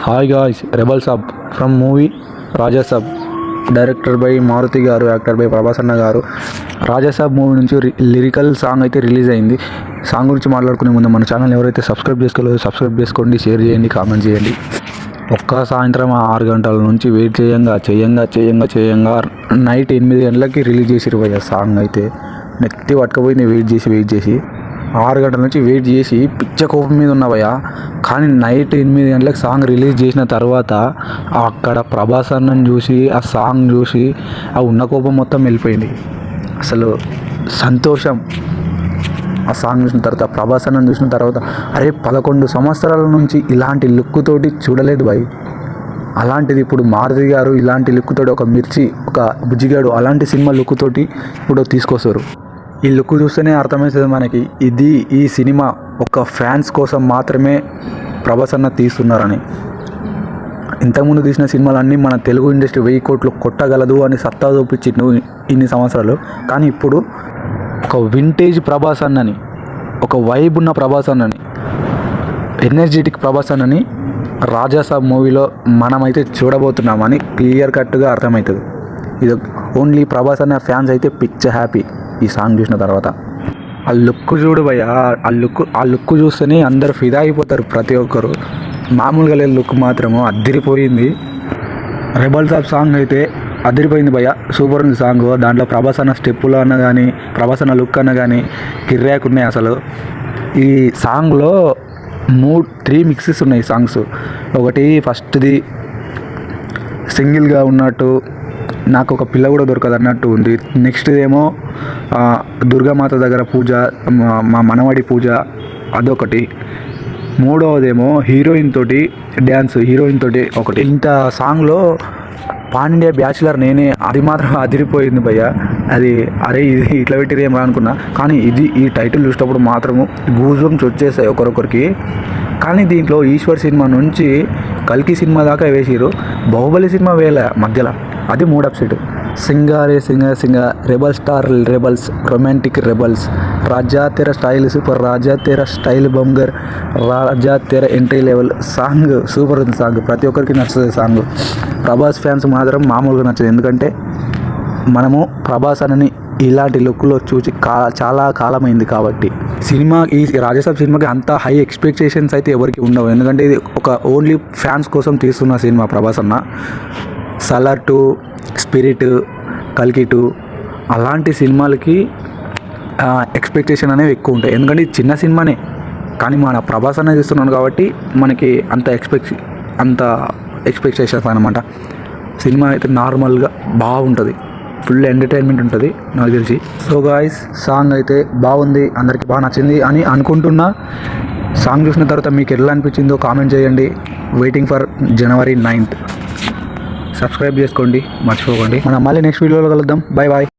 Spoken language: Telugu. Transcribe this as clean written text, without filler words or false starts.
Hi guys, rebel Saab from movie Raja Saab, director by Maruthi గారు, యాక్టర్ బై ప్రభాస్ అన్న గారు. రాజాసాబ్ మూవీ నుంచి లిరికల్ సాంగ్ అయితే రిలీజ్ అయింది. సాంగ్ గురించి మాట్లాడుకునే ముందు మన ఛానల్ ఎవరైతే సబ్స్క్రైబ్ చేసుకోలేదో సబ్స్క్రైబ్ చేసుకోండి, షేర్ చేయండి, కామెంట్ చేయండి. ఒక్క సాయంత్రం 6 గంటల నుంచి వెయిట్ చేయంగా నైట్ 8 గంటలకి రిలీజ్ చేసిరు భయ్య. సాంగ్ అయితే నెత్తి పట్టుకపోయింది. వెయిట్ చేసి 6 గంటల నుంచి వెయిట్ చేసి పిచ్చ కోపం మీద ఉన్నా భయ్య. కానీ నైట్ 8 గంటలకు సాంగ్ రిలీజ్ చేసిన తర్వాత అక్కడ ప్రభాస్ అన్నని చూసి, ఆ సాంగ్ చూసి ఆ ఉన్న కోపం మొత్తం వెళ్ళిపోయింది. అసలు సంతోషం. ఆ సాంగ్ చూసిన తర్వాత, ప్రభాస్ అన్నని చూసిన తర్వాత, అరే 11 సంవత్సరాల నుంచి ఇలాంటి లుక్ తోటి చూడలేదు భయ్. అలాంటిది ఇప్పుడు మారుతి గారు ఇలాంటి లుక్ తోటి, ఒక మిర్చి, ఒక బుజ్జిగాడు అలాంటి సినిమా లుక్ తోటి ఇప్పుడు తీసుకొస్తారు. ఈ లుక్ చూస్తేనే అర్థమవుతుంది మనకి, ఈ సినిమా ఒక ఫ్యాన్స్ కోసం మాత్రమే ప్రభాస్ అన్న తీస్తున్నారని. ఇంతకుముందు తీసిన సినిమాలన్నీ మన తెలుగు ఇండస్ట్రీ 1000 కోట్లు కొట్టగలదు అని సత్తా చూపించిండు ఇన్ని సంవత్సరాలు. కానీ ఇప్పుడు ఒక వింటేజ్ ప్రభాస్ అన్నని, ఒక వైబ్ ఉన్న ప్రభాస్ అన్నని, ఎనర్జెటిక్ ప్రభాస్ అన్నని రాజాసాబ్ మూవీలో మనమైతే చూడబోతున్నామని క్లియర్ కట్గా అర్థమవుతుంది. ఇది ఓన్లీ ప్రభాస్ అన్న ఫ్యాన్స్ అయితే పిచ్చ హ్యాపీ ఈ సాంగ్ చూసిన తర్వాత. ఆ లుక్ చూడు భయ్య, ఆ లుక్ చూస్తేనే అందరు ఫిదా అయిపోతారు ప్రతి ఒక్కరు. మామూలుగా లేదు, లుక్ మాత్రము అదిరిపోయింది. రెబల్ సాబ్ సాంగ్ అయితే అదిరిపోయింది భయ్య, సూపర్ ఉంది సాంగ్. దాంట్లో ప్రభాస్ అన్న స్టెప్పులు అన్న కానీ, ప్రభాస్ అన్న లుక్ అన్న కానీ కిర్రాక్ ఉన్నాయి అసలు. ఈ సాంగ్లో 3 మిక్సెస్ ఉన్నాయి సాంగ్స్. ఒకటి ఫస్ట్ది సింగిల్గా ఉన్నట్టు, నాకు ఒక పిల్ల కూడా దొరకదు అన్నట్టు ఉంది. నెక్స్ట్ ఏమో దుర్గామాత దగ్గర పూజ, మా మనవడి పూజ, అదొకటి. మూడవదేమో హీరోయిన్ తోటి డ్యాన్స్, ఒకటి. ఇంత సాంగ్లో పాన్ ఇండియా బ్యాచులర్ నేనే, అది మాత్రం అదిరిపోయింది భయ్య. అది అరే ఇది ఇట్లా పెట్టిరేమో అనుకున్నా, కానీ ఈ టైటిల్ చూసినప్పుడు మాత్రము గూజుంప్స్ వచ్చేసాయి ఒకరొకరికి. కానీ దీంట్లో ఈశ్వర్ సినిమా నుంచి కల్కి సినిమా దాకా వేసిరు, బాహుబలి సినిమా వేల మధ్యలో, అది మూడ్ అప్సెట్. సింగారే సింగ rebel star rebels, romantic rebels, Raja తెర స్టైల్ సూపర్, రాజా తెర స్టైల్ బంగర్, రాజా తెర ఎంట్రీ లెవెల్. సాంగ్ సూపర్ ఉంది. సాంగ్ ప్రతి ఒక్కరికి నచ్చుతుంది సాంగ్. ప్రభాస్ ఫ్యాన్స్ మాత్రం మామూలుగా నచ్చదు, ఎందుకంటే మనము ప్రభాస్ అని ఇలాంటి లుక్లో చూసి చాలా కాలమైంది కాబట్టి. ఈ రాజాసాబ్ సినిమాకి అంత హై ఎక్స్పెక్టేషన్స్ అయితే ఎవరికి ఉండవు, ఎందుకంటే ఇది ఒక ఓన్లీ ఫ్యాన్స్ కోసం తీస్తున్న సినిమా ప్రభాస్ అన్న. సలార్ 2, స్పిరిట్, కల్కి 2 అలాంటి సినిమాలకి ఎక్స్పెక్టేషన్ అనేవి ఎక్కువ ఉంటాయి, ఎందుకంటే ఇది చిన్న సినిమానే. కానీ మన ప్రభాస్ అన్న తీస్తున్నాడు కాబట్టి మనకి అంత ఎక్స్పెక్టేషన్స్ అనమాట. సినిమా అయితే నార్మల్గా బాగుంటుంది, ఫుల్ ఎంటర్టైన్మెంట్ ఉంటుంది నాకు తెలిసి. సో గాయ్స్, సాంగ్ అయితే బాగుంది, అందరికీ బాగా నచ్చింది అని అనుకుంటున్నా. సాంగ్ చూసిన తర్వాత మీకు ఎలా అనిపించిందో కామెంట్ చేయండి. Waiting for January 9th. Subscribe చేసుకోండి, మర్చిపోకండి. మనం మళ్ళీ నెక్స్ట్ వీడియోలో కలుద్దాం. బాయ్.